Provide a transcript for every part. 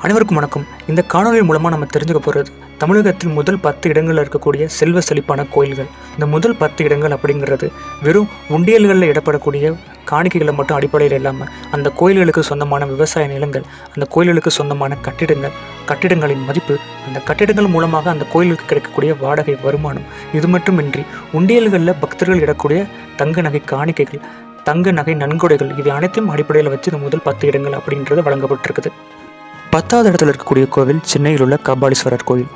அனைவருக்கும் வணக்கம். இந்த காணொலி மூலமாக நம்ம தெரிஞ்சுக்க போகிறது தமிழகத்தில் முதல் 10 இடங்களில் இருக்கக்கூடிய செல்வ செழிப்பான கோயில்கள். இந்த முதல் 10 இடங்கள் அப்படிங்கிறது வெறும் உண்டியல்களில் இடப்படக்கூடிய காணிக்கைகளை மட்டும் அடிப்படையில் இல்லாமல் அந்த கோயில்களுக்கு சொந்தமான விவசாய நிலங்கள், அந்த கோயில்களுக்கு சொந்தமான கட்டிடங்களின் மதிப்பு, அந்த கட்டிடங்கள் மூலமாக அந்த கோயிலுக்கு கிடைக்கக்கூடிய வாடகை வருமானம், இது மட்டுமின்றி உண்டியல்களில் பக்தர்கள் இடக்கூடிய தங்க நகை காணிக்கைகள், தங்க நகை நன்கொடைகள், இது அனைத்தையும் அடிப்படையில் வச்சு இந்த முதல் 10 இடங்கள் அப்படின்றது வழங்கப்பட்டிருக்குது. 10வது இடத்துல இருக்கக்கூடிய கோவில் சென்னையில் உள்ள கபாலீஸ்வரர் கோயில்.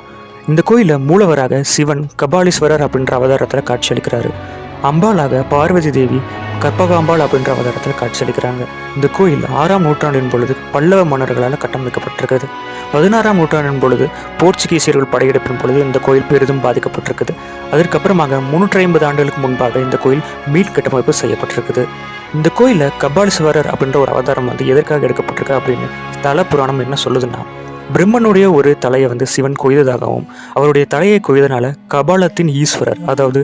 இந்த கோயிலில் மூலவராக சிவன் கபாலீஸ்வரர் அப்படின்ற அவதாரத்தில் காட்சியளிக்கிறாரு. அம்பாளாக பார்வதி தேவி கற்பகாம்பாள் அப்படின்ற அவதாரத்தில் காட்சியளிக்கிறாங்க. இந்த கோயில் 6ஆம் நூற்றாண்டின் பொழுது பல்லவ மன்னர்களால் கட்டமைக்கப்பட்டிருக்குது. 16ஆம் நூற்றாண்டின் பொழுது போர்ச்சுகீசியர்கள் படையெடுப்பின் பொழுது இந்த கோயில் பெரிதும் பாதிக்கப்பட்டிருக்குது. அதற்கப்புறமாக 350 ஆண்டுகளுக்கு முன்பாக இந்த கோயில் மீள்கட்டமைப்பு செய்யப்பட்டிருக்குது. இந்த கோயிலில் கபாலீஸ்வரர் அப்படின்ற ஒரு அவதாரம் எதற்காக எடுக்கப்பட்டிருக்கு அப்படின்னு தல புராணம் என்ன சொல்லுதுன்னா, பிரம்மனுடைய ஒரு தலையை சிவன் கொய்ததாகவும் அவருடைய தலையை கொய்தனால கபாலத்தின் ஈஸ்வரர், அதாவது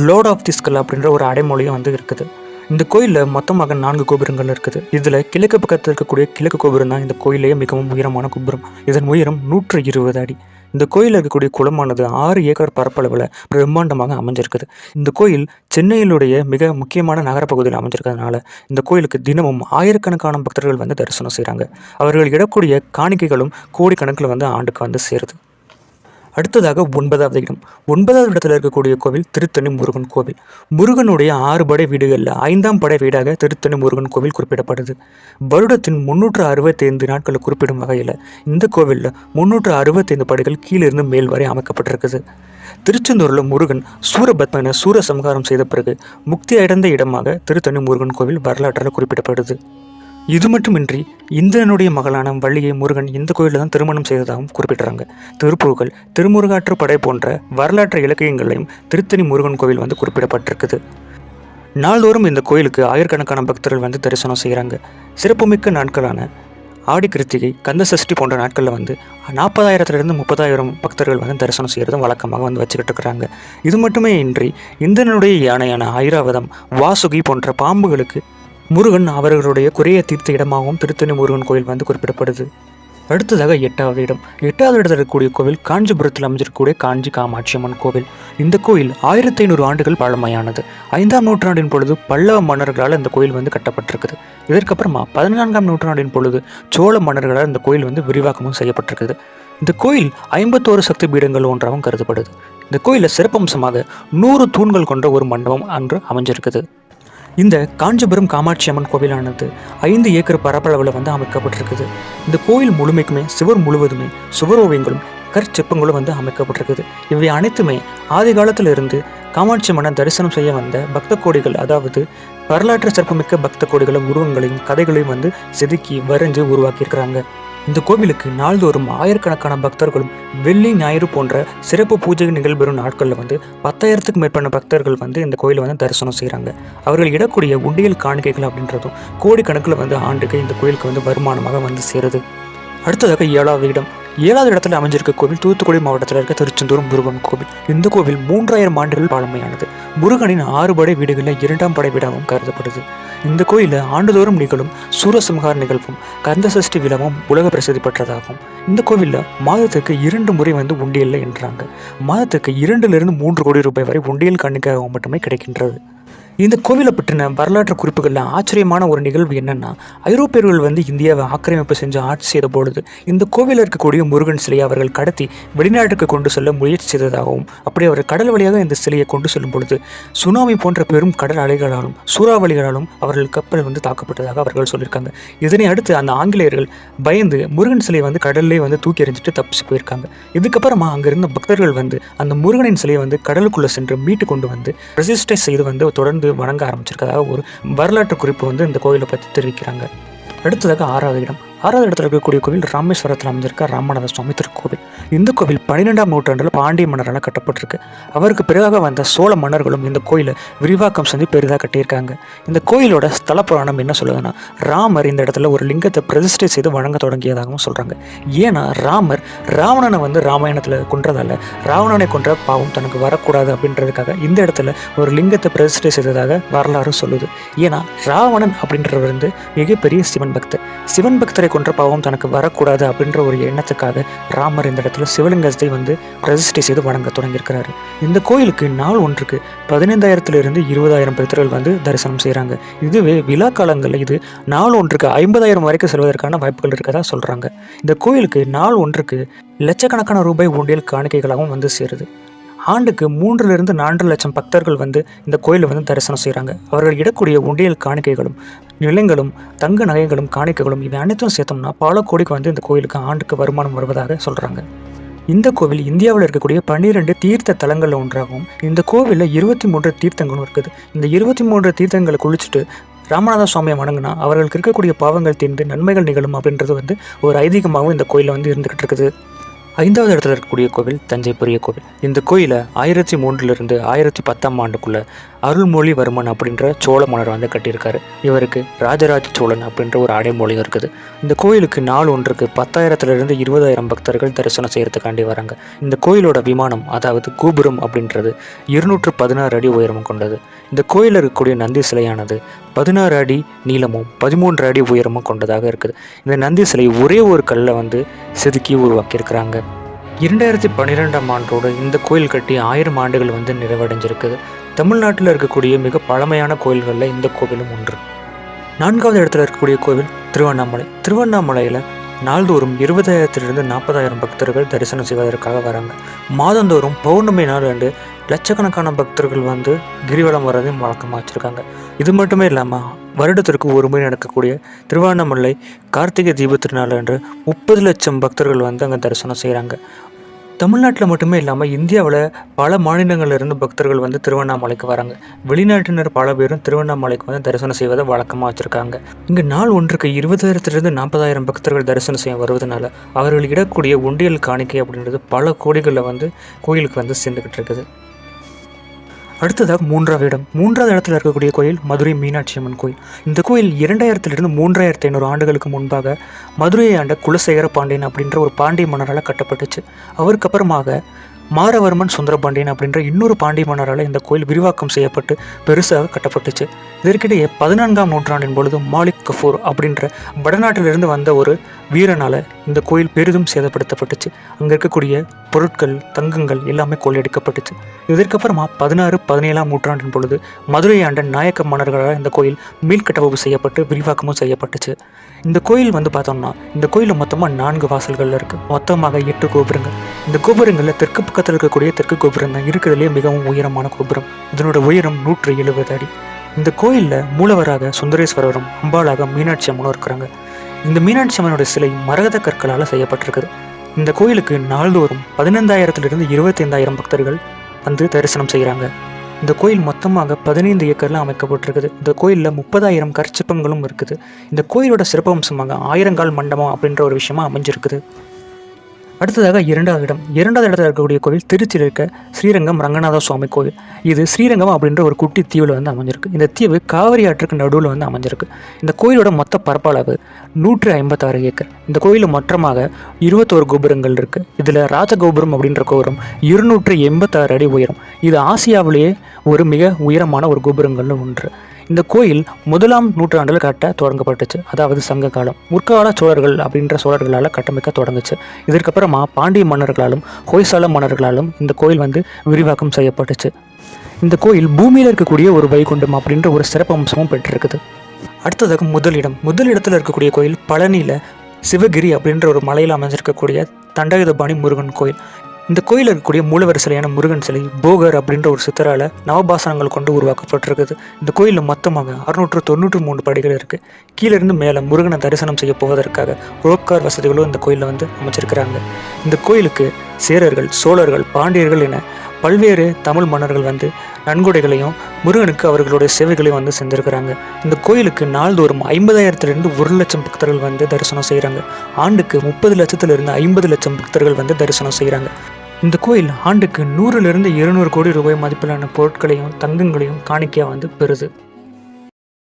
லார்ட் ஆஃப் தி ஸ்கல் அப்படின்ற ஒரு அடைமொழியும் இருக்குது. இந்த கோயிலில் மொத்தமாக 4 கோபுரங்கள் இருக்குது. இதில் கிழக்கு பக்கத்தில் இருக்கக்கூடிய கிழக்கு கோபுரம் தான் இந்த கோயிலேயே மிகவும் உயரமான கோபுரம். இதன் உயரம் 120 அடி. இந்த கோயிலில் இருக்கக்கூடிய குளமானது 6 ஏக்கர் பரப்பளவில் பிரம்மாண்டமாக அமைஞ்சிருக்குது. இந்த கோயில் சென்னையிலுடைய மிக முக்கியமான நகரப்பகுதியில் அமைஞ்சிருக்கிறதுனால இந்த கோயிலுக்கு தினமும் ஆயிரக்கணக்கான பக்தர்கள் தரிசனம் செய்கிறாங்க. அவர்கள் இடக்கூடிய காணிக்கைகளும் கோடிக்கணக்கில் ஆண்டுக்கு சேருது. அடுத்ததாக 9வது இடம். 9வது இடத்துல இருக்கக்கூடிய கோவில் திருத்தணி முருகன் கோவில். முருகனுடைய 6 படை வீடுகளில் 5ஆம் படை வீடாக திருத்தணி முருகன் கோவில் குறிப்பிடப்படுது. வருடத்தின் 365 நாட்களை குறிப்பிடும் வகையில் இந்த கோவிலில் 365 படிகள் கீழிருந்து மேல் வரை அமைக்கப்பட்டிருக்குது. திருச்செந்தூரில் முருகன் சூரபத்மனை சூரசம்ஹாரம் செய்த பிறகு முக்தி அடைந்த இடமாக திருத்தணி முருகன் கோவில் வரலாற்றில் குறிப்பிடப்படுது. இது மட்டுமின்றி இந்திரனுடைய மகளான வள்ளியை முருகன் இந்த கோயிலில் தான் திருமணம் செய்ததாகவும் குறிப்பிட்றாங்க. திருப்புகழ், திருமுருகாற்று படை போன்ற வரலாற்று இலக்கியங்களையும் திருத்தணி முருகன் கோவில் குறிப்பிடப்பட்டிருக்குது. நாள்தோறும் இந்த கோயிலுக்கு ஆயிரக்கணக்கான பக்தர்கள் தரிசனம் செய்கிறாங்க. சிறப்புமிக்க நாட்களான ஆடி கிருத்திகை, கந்த சஷ்டி போன்ற நாட்களில் 40,000 to 30,000 பக்தர்கள் தரிசனம் செய்கிறதும் வழக்கமாக வச்சுக்கிட்டு இருக்கிறாங்க. இது மட்டுமே இன்றி இந்திரனுடைய யானையான ஐராவதம், வாசுகி போன்ற பாம்புகளுக்கு முருகன் அவர்களுடைய குறைய தீர்த்த இடமாகவும் திருத்தணி முருகன் கோயில் குறிப்பிடப்படுது. அடுத்ததாக 8வது இடம். 8வது இடத்தில் இருக்கக்கூடிய கோவில் காஞ்சிபுரத்தில் அமைஞ்சிருக்கக்கூடிய காஞ்சி காமாட்சி அம்மன் கோவில். இந்த கோயில் 1500 ஆண்டுகள் பழமையானது. 5ஆம் நூற்றாண்டின் பொழுது பல்லவ மன்னர்களால் இந்த கோயில் கட்டப்பட்டிருக்குது. இதற்கப்புறமா 14ஆம் நூற்றாண்டின் பொழுது சோழ மன்னர்களால் இந்த கோயில் விரிவாக்கமும் செய்யப்பட்டிருக்குது. இந்த கோயில் 51 சக்தி பீடங்கள் ஒன்றாகவும் கருதப்படுது. இந்த கோயிலில் சிறப்பம்சமாக 100 தூண்கள் கொண்ட ஒரு மண்டபம் அன்று அமைஞ்சிருக்குது. இந்த காஞ்சிபுரம் காமாட்சி அம்மன் கோவிலானது 5 ஏக்கர் பரப்பளவில் அமைக்கப்பட்டிருக்குது. இந்த கோயில் முழுமைக்குமே சுவர் முழுவதுமே சுவர் ஓவியங்களும் கற்சிற்பங்களும் அமைக்கப்பட்டிருக்குது. இவை அனைத்துமே ஆதி காலத்திலிருந்து காமாட்சி அம்மனை தரிசனம் செய்ய வந்த பக்த கோடிகள், அதாவது வரலாற்று சிறப்புமிக்க பக்த கோடிகளும் உருவங்களையும் கதைகளையும் செதுக்கி வரைஞ்சு உருவாக்கியிருக்கிறாங்க. இந்த கோவிலுக்கு நாள்தோறும் ஆயிரக்கணக்கான பக்தர்களும் வெள்ளி ஞாயிறு போன்ற சிறப்பு பூஜை நிகழ்பெறும் நாட்களில் 10,000க்கும் மேற்பட்ட பக்தர்கள் இந்த கோயிலை தரிசனம் செய்கிறாங்க. அவர்கள் இடக்கூடிய உண்டியல் காணிக்கைகள் அப்படின்றதும் கோடிக்கணக்கில் ஆண்டுக்கு இந்த கோயிலுக்கு வருமானமாக சேருது. அடுத்ததாக 7வது இடம். 7வது இடத்துல அமைஞ்சிருக்க கோவில் தூத்துக்குடி மாவட்டத்தில் இருக்க திருச்செந்தூர் முருகன் கோவில். இந்த கோவில் 3000 ஆண்டுகள் பழமையானது. முருகனின் 6 படை வீடுகளில் 2ஆம் படை வீடாகவும் கருதப்படுது. இந்த கோயிலில் ஆண்டுதோறும் நிகழும் சூரசம்ஹார நிகழ்வும் கந்த சஷ்டி விழாவும் உலக பிரசித்தி பெற்றதாகும். இந்த கோவிலில் மாதத்துக்கு 2 முறை உண்டியல் என்றாங்க. மாதத்துக்கு 2 to 3 கோடி ரூபாய் வரை உண்டியல் காணிக்கையாக மட்டுமே கிடைக்கின்றது. இந்த கோவிலை பற்றின வரலாற்று குறிப்புகளில் ஆச்சரியமான ஒரு நிகழ்வு என்னென்னா, ஐரோப்பியர்கள் இந்தியாவை ஆக்கிரமிப்பு செஞ்சு ஆட்சி செய்த பொழுது இந்த கோவிலில் இருக்கக்கூடிய முருகன் சிலையை அவர்கள் கடத்தி வெளிநாட்டுக்கு கொண்டு செல்ல முயற்சி செய்ததாகவும், அப்படி அவர் கடல் வழியாக இந்த சிலையை கொண்டு செல்லும் பொழுது சுனாமி போன்ற பெரும் கடல் அலைகளாலும் சூறாவளிகளாலும் அவர்கள் கப்பல் தாக்கப்பட்டதாக அவர்கள் சொல்லியிருக்காங்க. இதனை அடுத்து அந்த ஆங்கிலேயர்கள் பயந்து முருகன் சிலையை கடல்லே தூக்கி எறிஞ்சிட்டு தப்பிச்சு போயிருக்காங்க. இதுக்கப்புறமா அங்கிருந்த பக்தர்கள் அந்த முருகனின் சிலையை கடலுக்குள்ளே சென்று மீட்டு கொண்டு ரெசிஸ்டை செய்து தொடர்ந்து வணங்க ஆரம்பிச்சிருக்கதாக ஒரு வரலாற்று குறிப்பு இந்த கோயிலை பற்றி தெரிவிக்கிறாங்க. அடுத்ததாக 6வது இடம். 6வது இடத்துல இருக்கக்கூடிய கோவில் ராமேஸ்வரத்தில் அமைஞ்சிருக்க ராமநாத சுவாமி திருக்கோவில். இந்த கோவில் 12ஆம் நூற்றாண்டில் பாண்டிய மன்னரால் கட்டப்பட்டிருக்கு. அவருக்கு பிறகாக வந்த சோழ மன்னர்களும் இந்த கோயிலை விரிவாக்கம் செஞ்சு பெரிதாக கட்டியிருக்காங்க. இந்த கோயிலோட ஸ்தல புராணம் என்ன சொல்லுதுன்னா, ராமர் இந்த இடத்துல ஒரு லிங்கத்தை பிரதிஷ்டை செய்து வணங்க தொடங்கியதாகவும் சொல்கிறாங்க. ஏன்னா ராமர் ராவணனை ராமாயணத்தில் கொன்றதால ராவணனை கொன்ற பாவம் தனக்கு வரக்கூடாது அப்படின்றதுக்காக இந்த இடத்துல ஒரு லிங்கத்தை பிரதிஷ்டை செய்ததாக வரலாறு சொல்லுது. ஏன்னா ராவணன் அப்படின்றவர் மிகப்பெரிய சிவன் சிவன் பக்தர். சிவன் பக்தரை கொன்ற பாவம் தனக்கு வரக்கூடாது அப்படின்ற ஒரு எண்ணத்துக்காக ராமர் இந்த இடத்துல சிவலிங்கத்தை வந்து பிரதிஷ்டை செய்து வணங்க தொடங்கியிருக்கிறாரு. இந்த கோயிலுக்கு நாள் ஒன்றுக்கு 15,000 to 20,000 பக்தர்கள் வந்து தரிசனம் செய்கிறாங்க. இதுவே விழா காலங்களில் இது நாள் ஒன்றுக்கு 50,000 வரைக்கும் செல்வதற்கான வாய்ப்புகள் இருக்கதா சொல்கிறாங்க. இந்த கோயிலுக்கு நாள் ஒன்றுக்கு லட்சக்கணக்கான ரூபாய் உண்டியல் காணிக்கைகளாகவும் வந்து சேருது. ஆண்டுக்கு 3 to 4 லட்சம் பக்தர்கள் வந்து இந்த கோயிலை வந்து தரிசனம் செய்கிறாங்க. அவர்கள் இடக்கூடிய உண்டியல் காணிக்கைகளும் நிலங்களும் தங்க நகைகளும் காணிக்கைகளும் இவை அனைத்தும் சேர்த்தோம்னா பல கோடிக்கு வந்து இந்த கோயிலுக்கு ஆண்டுக்கு வருமானம் வருவதாக சொல்கிறாங்க. இந்த கோவில் இந்தியாவில் இருக்கக்கூடிய 12 தீர்த்த தலங்களில் ஒன்றாகும். இந்த கோவிலில் 23 தீர்த்தங்களும் இருக்குது. இந்த 23 தீர்த்தங்களை குளிச்சுட்டு ராமநாத சுவாமியை வணங்கினா அவர்களுக்கு இருக்கக்கூடிய பாவங்கள் தீர்ந்து நன்மைகள் நிகழும் அப்படின்றது வந்து ஒரு ஐதீகமாகவும் இந்த கோயிலில் வந்து இருந்துகிட்டு இருக்குது. 5வது இடத்துல இருக்கக்கூடிய கோவில் தஞ்சை பெரிய கோவில். இந்த கோயிலை 1003 to 1010 ஆண்டுக்குள்ள அருள்மொழிவர்மன் அப்படின்ற சோழ மன்னர் வந்து கட்டியிருக்காரு. இவருக்கு ராஜராஜ சோழன் அப்படின்ற ஒரு அடைமொழியும் இருக்குது. இந்த கோயிலுக்கு நாள் ஒன்றுக்கு 10,000 to 20,000 பக்தர்கள் தரிசனம் செய்யறதுக்காண்டி வராங்க. இந்த கோயிலோட விமானம் அதாவது கோபுரம் அப்படின்றது 216 அடி உயரமும் கொண்டது. இந்த கோயிலில் இருக்கக்கூடிய நந்தி சிலையானது 16 அடி நீளமும் 13 அடி உயரமும் கொண்டதாக இருக்குது. இந்த நந்தி சிலை ஒரே ஒரு கல்லை வந்து செதுக்கி உருவாக்கியிருக்கிறாங்க. 2012 ஆண்டோடு இந்த கோயில் கட்டி 1000 ஆண்டுகள் வந்து நிறைவடைஞ்சிருக்குது. தமிழ்நாட்டில் இருக்கக்கூடிய மிக பழமையான கோயில்களில் இந்த கோவிலும் ஒன்று. 4வது இடத்துல இருக்கக்கூடிய கோவில் திருவண்ணாமலை. திருவண்ணாமலையில் நாள்தோறும் 20,000 to 40,000 பக்தர்கள் தரிசனம் செய்வதற்காக வராங்க. மாதந்தோறும் பௌர்ணமி நாள் அன்று லட்சக்கணக்கான பக்தர்கள் வந்து கிரிவலம் வர்றதையும் வழக்கமாக வச்சுருக்காங்க. இது மட்டுமே இல்லாமல் வருடத்திற்கு ஒரு முறை நடக்கக்கூடிய திருவண்ணாமலை கார்த்திகை தீப திருநாள் அன்று 30 லட்சம் பக்தர்கள் வந்து அங்கே தரிசனம் செய்கிறாங்க. தமிழ்நாட்டில் மட்டுமே இல்லாமல் இந்தியாவில் பல மாநிலங்களிலிருந்து பக்தர்கள் வந்து திருவண்ணாமலைக்கு வராங்க. வெளிநாட்டினர் பல பேரும் திருவண்ணாமலைக்கு வந்து தரிசனம் செய்வதை வழக்கமாக வச்சுருக்காங்க. இங்கே நாள் ஒன்றுக்கு 20,000 to 40,000 பக்தர்கள் தரிசனம் செய்ய வருவதனால அவர்கள் இடக்கூடிய உண்டியல் காணிக்கை அப்படின்றது பல கோடிகளில் வந்து கோயிலுக்கு வந்து சேர்ந்துக்கிட்டு இருக்குது. அடுத்ததாக 3வது இடம். 3வது இடத்துல இருக்கக்கூடிய கோயில் மதுரை மீனாட்சி அம்மன் கோயில். இந்த கோயில் 2000 to 3500 ஆண்டுகளுக்கு முன்பாக மதுரையை ஆண்ட குலசேகர பாண்டியன் அப்படின்ற ஒரு பாண்டிய மன்னரால் கட்டப்பட்டுச்சு. அவருக்கு அப்புறமாக மாரவர்மன் சுந்தரபாண்டியன் அப்படின்ற இன்னொரு பாண்டிய மன்னரால் இந்த கோயில் விரிவாக்கம் செய்யப்பட்டு பெருசாக கட்டப்பட்டுச்சு. இதற்கிடையே 14ஆம் நூற்றாண்டின் பொழுது மாலிக் கஃபூர் அப்படின்ற வடநாட்டிலிருந்து வந்த ஒரு வீரனால் இந்த கோயில் பெரிதும் சேதப்படுத்தப்பட்டுச்சு. அங்கே இருக்கக்கூடிய பொருட்கள் தங்கங்கள் எல்லாமே கொள்ளையடிக்கப்பட்டுச்சு. இதற்கப்புறமா 16, 17ஆம் நூற்றாண்டின் பொழுது மதுரை ஆண்ட நாயக்க மன்னர்களால் இந்த கோயில் மீள்கட்டமைப்பு செய்யப்பட்டு விரிவாக்கமும் செய்யப்பட்டுச்சு. இந்த கோயில் வந்து பார்த்தோம்னா இந்த கோயிலில் மொத்தமாக 4 வாசல்கள் இருக்குது. மொத்தமாக 8 கோபுரங்கள். இந்த கோபுரங்களில் தெற்கு பக்கத்தில் இருக்கக்கூடிய தெற்கு கோபுரம் தான் இருக்கிறதுலே மிகவும் உயரமான கோபுரம். இதனோட உயரம் 170 அடி. இந்த கோயிலில் மூலவராக சுந்தரேஸ்வரரும் அம்பாளாக மீனாட்சி அம்மனும் இருக்கிறாங்க. இந்த மீனாட்சி அம்மனோட சிலை மரகத கற்களால் செய்யப்பட்டிருக்குது. இந்த கோயிலுக்கு நாள்தோறும் 15,000 to 25,000 பக்தர்கள் வந்து தரிசனம் செய்கிறாங்க. இந்த கோயில் மொத்தமாக 15 ஏக்கரில் அமைக்கப்பட்டிருக்குது. இந்த கோயிலில் 30,000 கற்சிற்பங்களும் இருக்குது. இந்த கோயிலோட சிறப்பம்சமாக 1000 கால் மண்டபம் அப்படின்ற ஒரு விஷயமா அமைஞ்சிருக்குது. அடுத்ததாக 2வது இடம். 2வது இடத்துல இருக்கக்கூடிய கோவில் திருச்சியில் இருக்க ஸ்ரீரங்கம் ரங்கநாத சுவாமி கோவில். இது ஸ்ரீரங்கம் அப்படின்ற ஒரு குட்டி தீவில் வந்து அமைஞ்சிருக்கு. இந்த தீவு காவிரி ஆற்றுக்கு நடுவில் வந்து அமைஞ்சிருக்கு. இந்த கோயிலோட மொத்த பரப்பளவு 156 ஏக்கர். இந்த கோயிலில் மொத்தமாக 21 கோபுரங்கள் இருக்குது. இதில் ராஜகோபுரம் அப்படின்ற கோபுரம் 286 அடி உயரம். இது ஆசியாவிலேயே ஒரு மிக உயரமான ஒரு கோபுரங்கள்னு ஒன்று. இந்த கோயில் 1ஆம் நூற்றாண்டில் கட்ட தொடங்கப்பட்டுச்சு. அதாவது சங்க காலம். முற்கால சோழர்கள் அப்படின்ற சோழர்களால் கட்டமைக்க தொடங்குச்சு. இதற்கப்புறமா பாண்டிய மன்னர்களாலும் ஹொய்சால மன்னர்களாலும் இந்த கோயில் வந்து விரிவாக்கம் செய்யப்பட்டுச்சு. இந்த கோயில் பூமியில் இருக்கக்கூடிய ஒரு வைகுண்டம் அப்படின்ற ஒரு சிறப்பு அம்சமும் பெற்றிருக்குது. அடுத்ததாக முதல் இடத்துல இருக்கக்கூடிய கோயில் பழனியில் சிவகிரி அப்படின்ற ஒரு மலையில் அமைஞ்சிருக்கக்கூடிய தண்டாயுதபாணி முருகன் கோயில். இந்த கோயிலில் இருக்கக்கூடிய மூலவர் சிலையான முருகன் சிலை போகர் அப்படின்ற ஒரு சித்தரால் நவபாசனங்கள் கொண்டு உருவாக்கப்பட்டிருக்குது. இந்த கோயிலில் மொத்தமாக 693 படிகள் இருக்குது. கீழிருந்து மேலே முருகனை தரிசனம் செய்ய போவதற்காக ரோப்கார் வசதிகளும் இந்த கோயிலில் வந்து அமைச்சிருக்கிறாங்க. இந்த கோயிலுக்கு சேரர்கள், சோழர்கள், பாண்டியர்கள் என பல்வேறு தமிழ் மன்னர்கள் வந்து நன்கொடைகளையும் முருகனுக்கு அவர்களுடைய சேவைகளையும் வந்து செஞ்சுருக்கிறாங்க. இந்த கோயிலுக்கு நாள்தோறும் 50,000 to 1 லட்சம் பக்தர்கள் வந்து தரிசனம் செய்கிறாங்க. ஆண்டுக்கு 30 லட்சத்திலிருந்து 50 லட்சம் பக்தர்கள் வந்து தரிசனம் செய்கிறாங்க. இந்த கோயில் ஆண்டுக்கு 100 to 200 கோடி ரூபாய் மதிப்பிலான பொருட்களையும் தங்கங்களையும் காணிக்கையாக வந்து பெறுது.